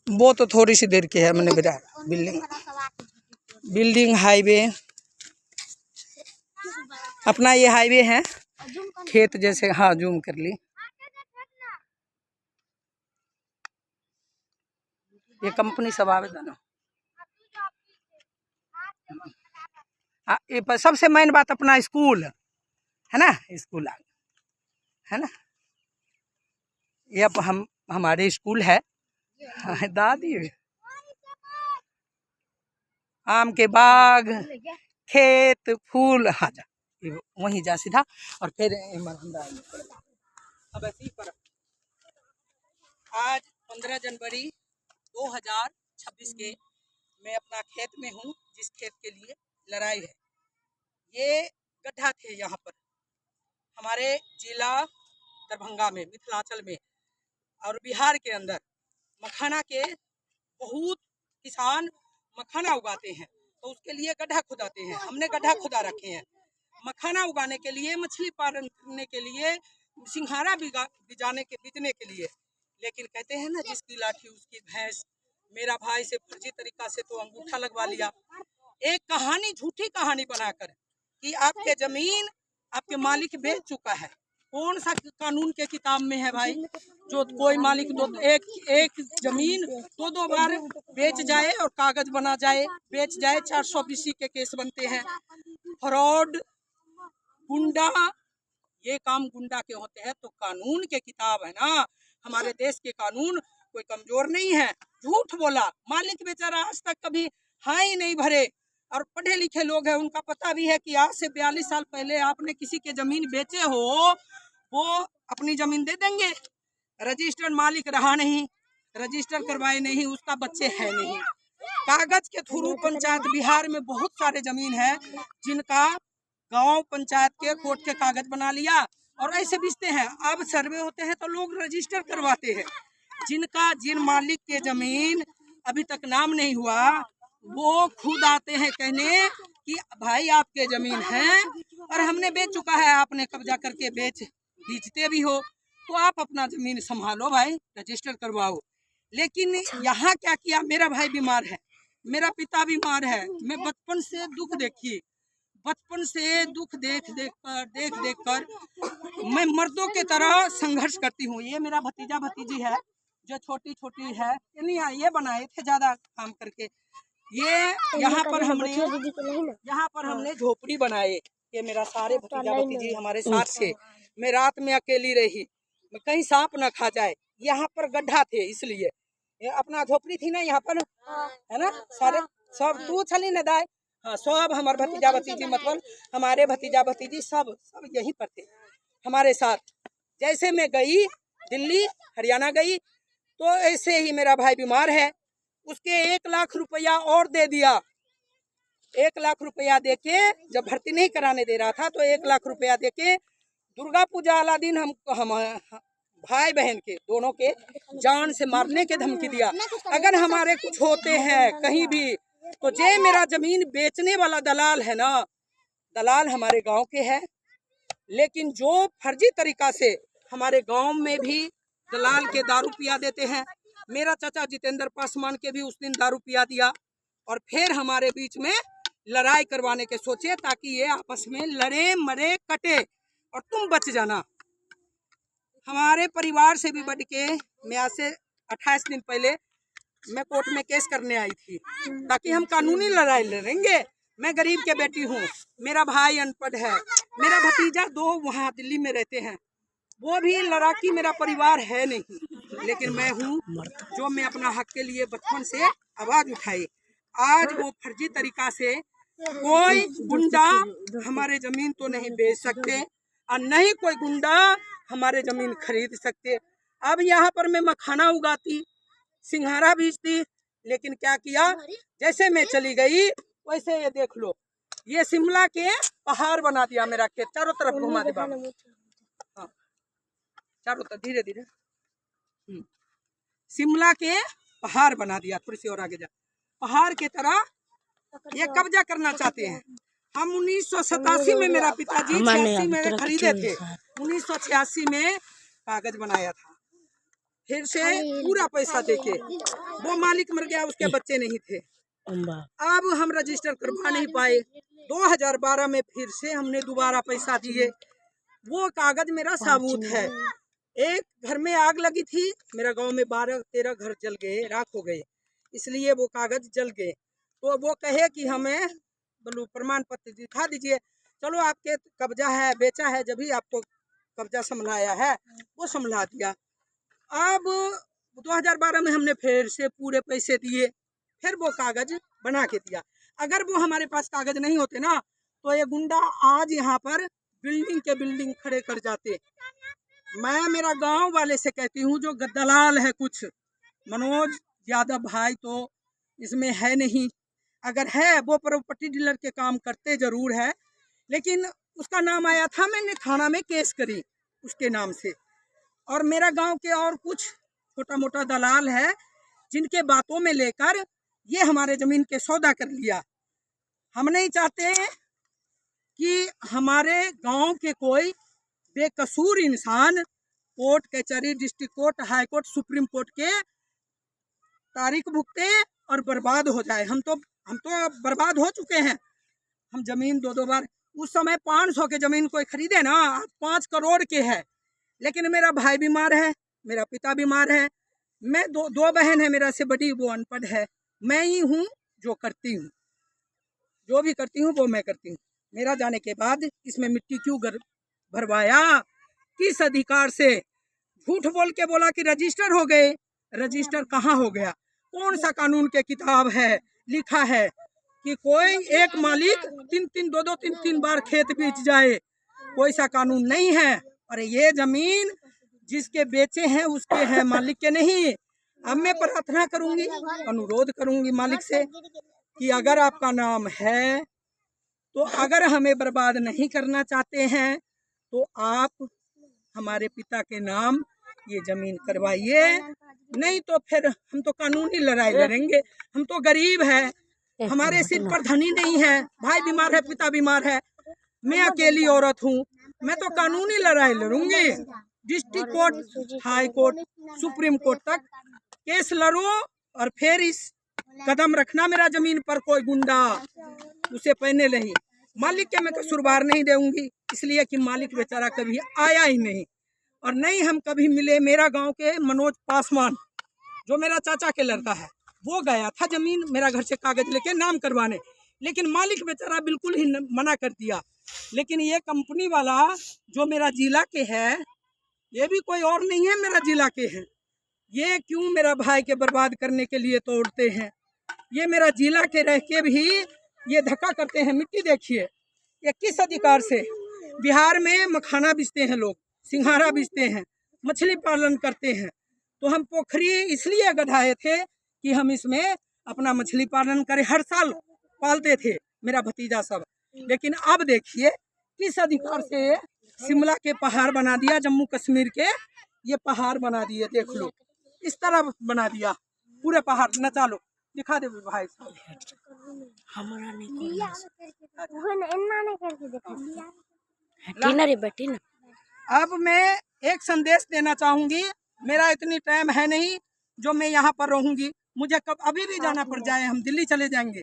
वो तो थोड़ी सी देर की है। मैंने बिरा बिल्डिंग हाईवे, अपना ये हाईवे है, खेत जैसे। हाँ जूम कर ली। ये कंपनी सब आवेदन ये सबसे मेन बात अपना स्कूल है ना, स्कूल है ना। ये अब हमारे स्कूल है। दादी आम के बाग, खेत, फूल। हाँ जा वहीं जा सीधा और फिर अब ऐसी पर आज 15 जनवरी 2026 के मैं अपना खेत में हूँ, जिस खेत के लिए लड़ाई है। ये गड्ढा थे यहाँ पर हमारे जिला दरभंगा में, मिथिलांचल में और बिहार के अंदर मखाना के बहुत किसान मखाना उगाते हैं, तो उसके लिए गड्ढा खुदाते हैं। हमने गड्ढा खुदा रखे हैं मखाना उगाने के लिए, मछली पालन करने के लिए, सिंघाड़ा बीजने के लिए। लेकिन कहते हैं ना, जिसकी लाठी उसकी भैंस। मेरा भाई से फर्जी तरीका से तो अंगूठा लगवा लिया, एक कहानी, झूठी कहानी बनाकर कि आपके जमीन आपके मालिक बेच चुका है। कौन सा कानून के किताब में है भाई, जो कोई मालिक एक जमीन दो बार बेच जाए और कागज बना जाए, बेच जाए। 420 के केस बनते हैं। फ्रॉड, गुंडा, ये काम गुंडा के होते हैं। तो कानून के किताब है ना, हमारे देश के कानून कोई कमजोर नहीं है। झूठ बोला, मालिक बेचारा आज तक कभी हाँ ही नहीं भरे। और पढ़े लिखे लोग हैं, उनका पता भी है कि आज से 42 साल पहले आपने किसी के जमीन बेचे हो, वो अपनी जमीन दे देंगे। रजिस्टर्ड मालिक रहा नहीं, रजिस्टर करवाए नहीं, उसका बच्चे है नहीं। कागज के थ्रू पंचायत, बिहार में बहुत सारे जमीन है जिनका गांव पंचायत के कोर्ट के कागज बना लिया और ऐसे बेचते हैं। अब सर्वे होते हैं तो लोग रजिस्टर करवाते हैं। जिन मालिक के जमीन अभी तक नाम नहीं हुआ, वो खुद आते हैं कहने कि भाई आपके जमीन है और हमने बेच चुका है, आपने कब्जा करके बेचते भी हो, तो आप अपना जमीन संभालो भाई, रजिस्टर करवाओ। लेकिन यहाँ क्या किया, मेरा भाई बीमार है, मेरा पिता बीमार है। मैं बचपन से दुख देखी, बचपन से दुख देख कर मैं मर्दों के तरह संघर्ष करती हूँ। ये मेरा भतीजा भतीजी है जो छोटी छोटी है, ये बनाए थे ज्यादा काम करके। ये यहाँ पर हमने झोपड़ी बनाए। ये मेरा सारे भतीजा भतीजी हमारे साथ थे। मैं रात में अकेली रही, मैं कहीं सांप न खा जाए। यहाँ पर गड्ढा थे, इसलिए ये अपना झोपड़ी थी ना यहाँ पर, है ना। सारे सब तू छली न दाए। हाँ, सब हमारे भतीजा भतीजी, मतलब हमारे भतीजा भतीजी सब यहीं पर थे हमारे साथ। जैसे मैं गई दिल्ली हरियाणा गई, तो ऐसे ही मेरा भाई बीमार है, उसके 1 लाख रुपया और दे दिया। 1 लाख रुपया देके, जब भर्ती नहीं कराने दे रहा था तो 1 लाख रुपया देके दुर्गा पूजा वाला दिन हम भाई बहन के दोनों के जान से मारने के धमकी दिया। अगर हमारे कुछ होते हैं कहीं भी, तो जे मेरा जमीन बेचने वाला दलाल है ना, दलाल हमारे गांव के है। लेकिन जो फर्जी तरीका से हमारे गांव में भी दलाल के दारू पिया देते हैं। मेरा चाचा जितेंद्र पासवान के भी उस दिन दारू पिया दिया और फिर हमारे बीच में लड़ाई करवाने के सोचे, ताकि ये आपस में लड़े मरे कटे और तुम बच जाना। हमारे परिवार से भी बढ़ के मैं आज से 28 दिन पहले मैं कोर्ट में केस करने आई थी, ताकि हम कानूनी लड़ाई लड़ेंगे। मैं गरीब के बेटी हूँ, मेरा भाई अनपढ़ है, मेरा भतीजा 2 वहाँ दिल्ली में रहते हैं, वो भी लड़ाकी मेरा परिवार है नहीं। लेकिन मैं हूँ जो मैं अपना हक के लिए बचपन से आवाज उठाई। आज वो फर्जी तरीका से कोई गुंडा हमारे जमीन तो नहीं बेच सकते और नहीं कोई गुंडा हमारे जमीन खरीद सकते। अब यहाँ पर मैं मखाना उगाती, सिंघाड़ा बीजती, लेकिन क्या किया, जैसे मैं चली गई वैसे ये देख लो, ये शिमला के पहाड़ बना दिया मेरा खेत। चारों तरफ घुमा दे बाबा, हाँ चारों तरफ धीरे धीरे शिमला के पहाड़ बना दिया। थोड़ी सी और आगे जा, पहाड़ के तरह ये कब्जा करना चाहते हैं। हम 1987 में, मेरा पिताजी 86 में खरीदे थे, 1986 में कागज बनाया था। फिर से पूरा पैसा देके, वो मालिक मर गया, उसके बच्चे नहीं थे। अब हम रजिस्टर करवा नहीं पाए। 2012 में फिर से हमने दोबारा पैसा दिए। वो कागज मेरा सबूत है। एक घर में आग लगी थी, मेरा गांव में 12-13 घर जल गए, राख हो गए, इसलिए वो कागज जल गए। तो वो कहे कि हमें बोलो प्रमाण पत्र दिखा दीजिए। चलो आपके कब्जा है, बेचा है, जब भी आपको कब्जा संभलाया है, वो संभला दिया। अब 2012 में हमने फिर से पूरे पैसे दिए, फिर वो कागज बना के दिया। अगर वो हमारे पास कागज नहीं होते ना, तो ये गुंडा आज यहाँ पर बिल्डिंग के बिल्डिंग खड़े कर जाते। मैं मेरा गांव वाले से कहती हूँ, जो दलाल है कुछ, मनोज यादव भाई तो इसमें है नहीं, अगर है वो प्रॉपर्टी डीलर के काम करते जरूर है, लेकिन उसका नाम आया था, मैंने थाना में केस करी उसके नाम से। और मेरा गांव के और कुछ छोटा मोटा दलाल है, जिनके बातों में लेकर ये हमारे जमीन के सौदा कर लिया। हम नहीं चाहते कि हमारे गांव के कोई बेकसूर इंसान कोर्ट कचहरी, district court, high court, supreme court के तारीख भुगते और बर्बाद हो जाए। हम तो बर्बाद हो चुके हैं। हम जमीन 2-2 बार, उस समय 500 के जमीन कोई खरीदे ना, 5 करोड़ के है। लेकिन मेरा भाई बीमार है, मेरा पिता बीमार है, मैं दो बहन है मेरा से बड़ी, वो अनपढ़ है, मैं ही हूँ जो करती हूँ, जो भी करती हूँ वो मैं करती हूँ। मेरा जाने के बाद इसमें मिट्टी क्यों भरवाया, किस अधिकार से? झूठ बोल के बोला कि रजिस्टर हो गए, रजिस्टर कहाँ हो गया? कौन सा कानून के किताब है लिखा है कि कोई एक मालिक 3-3 बार खेत बेच जाए? कोई सा कानून नहीं है। और ये जमीन जिसके बेचे हैं उसके हैं, मालिक के नहीं। अब मैं प्रार्थना करूंगी, अनुरोध करूंगी मालिक से कि अगर आपका नाम है तो अगर हमें बर्बाद नहीं करना चाहते हैं तो आप हमारे पिता के नाम ये जमीन करवाइए, नहीं तो फिर हम तो कानूनी लड़ाई लड़ेंगे। हम तो गरीब है, हमारे सिर पर धनी नहीं है, भाई बीमार है, पिता बीमार है, मैं अकेली औरत हूँ, मैं तो कानूनी लड़ाई लड़ूंगी। District court, high court, supreme court तक केस लड़ो और फिर इस कदम रखना मेरा जमीन पर कोई गुंडा उसे पहने नहीं। मालिक के मैं कसूरवार नहीं दूंगी, इसलिए कि मालिक बेचारा कभी आया ही नहीं और नहीं हम कभी मिले। मेरा गांव के मनोज पासवान, जो मेरा चाचा के लड़का है, वो गया था जमीन मेरा घर से कागज लेके नाम करवाने, लेकिन मालिक बेचारा बिल्कुल ही मना कर दिया। लेकिन ये कंपनी वाला जो मेरा जिला के है, ये भी कोई और नहीं है, मेरा जिला के हैं, ये क्यों मेरा भाई के बर्बाद करने के लिए तोड़ते हैं? ये मेरा जिला के रह के भी ये धक्का करते हैं। मिट्टी देखिए, ये किस अधिकार से? बिहार में मखाना बेचते हैं लोग, सिंघाड़ा बेचते हैं, मछली पालन करते हैं, तो हम पोखरी इसलिए गढ़ाए थे कि हम इसमें अपना मछली पालन करें, हर साल पालते थे मेरा भतीजा सब। लेकिन अब देखिए किस अधिकार से शिमला के पहाड़ बना दिया, जम्मू कश्मीर के ये पहाड़ बना दिए, देख लो इस तरह बना दिया पूरे पहाड़। नचा लो, दिखा दे भाई साहब। हमारा नहीं बैठी ना। अब मैं एक संदेश देना चाहूंगी, मेरा इतनी टाइम है नहीं जो मैं यहाँ पर रहूंगी, मुझे कब अभी भी जाना पड़ जाए, हम दिल्ली चले जाएंगे,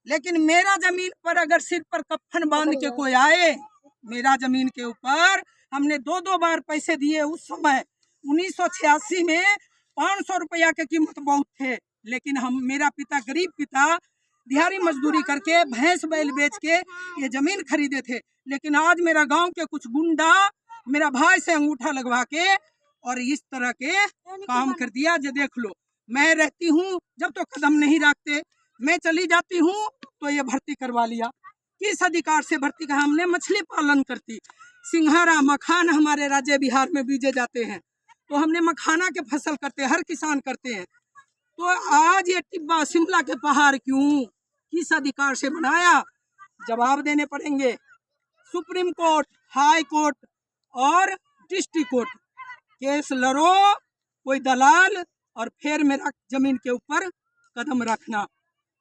लेकिन मेरा जमीन पर अगर सिर पर कफन बांध के कोई आए, मेरा जमीन के ऊपर हमने 2-2 बार पैसे दिए। उस समय 1986 में 500 रुपया के कीमत बहुत थे, लेकिन हम, मेरा पिता गरीब पिता, दिहाड़ी मजदूरी करके भैंस बैल बेच के ये जमीन खरीदे थे। लेकिन आज मेरा गांव के कुछ गुंडा मेरा भाई से अंगूठा लगवा के और इस तरह के काम कर दिया। जो देख लो, मैं रहती हूँ जब तो कदम नहीं रखते, मैं चली जाती हूँ तो ये भर्ती करवा लिया। किस अधिकार से भर्ती का? हमने मछली पालन करती, सिंघाड़ा मखान हमारे राज्य बिहार में बीजे जाते हैं, तो हमने मखाना के फसल करते, हर किसान करते हैं। तो आज ये टिब्बा शिमला के पहाड़ क्यों, किस अधिकार से बनाया? जवाब देने पड़ेंगे। सुप्रीम कोर्ट, हाई कोर्ट और डिस्ट्रिक्ट कोर्ट केस लड़ो, कोई दलाल, और फिर मेरा जमीन के ऊपर कदम रखना।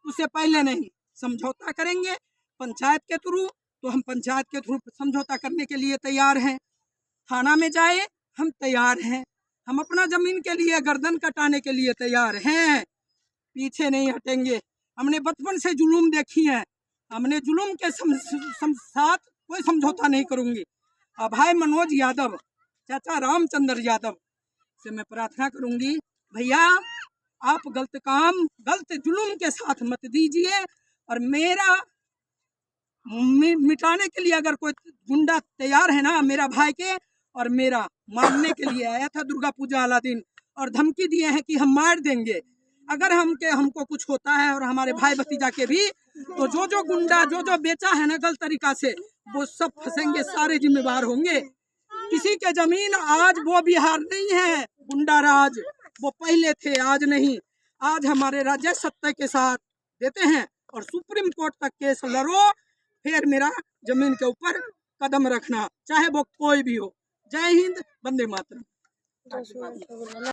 उससे पहले नहीं, समझौता करेंगे पंचायत के थ्रू, तो हम पंचायत के थ्रू समझौता करने के लिए तैयार हैं। थाना में जाए हम तैयार हैं, हम अपना जमीन के लिए गर्दन कटाने के लिए तैयार हैं, पीछे नहीं हटेंगे। हमने बचपन से जुलूम देखी है, हमने जुलूम के साथ कोई समझौता नहीं करूंगी। अब भाई मनोज यादव, चाचा रामचंद्र यादव से मैं प्रार्थना करूंगी, भैया आप गलत काम गलत जुलूम के साथ मत दीजिए, और मेरा मिटाने के लिए अगर कोई गुंडा तैयार है ना मेरा भाई के, और मेरा मारने के लिए आया था दुर्गा पूजा वाला दिन, और धमकी दिए हैं कि हम मार देंगे अगर हमको कुछ होता है, और हमारे भाई भतीजा के भी, तो जो गुंडा जो बेचा है ना गलत तरीका से, वो सब फंसेंगे, सारे जिम्मेवार होंगे। किसी के जमीन आज वो बिहार नहीं है, गुंडा राज वो पहले थे, आज नहीं। आज हमारे राज्य सत्ता के साथ देते हैं, और सुप्रीम कोर्ट तक केस लड़ो, फिर मेरा जमीन के ऊपर कदम रखना, चाहे वो कोई भी हो। जय हिंद, वंदे मातरम।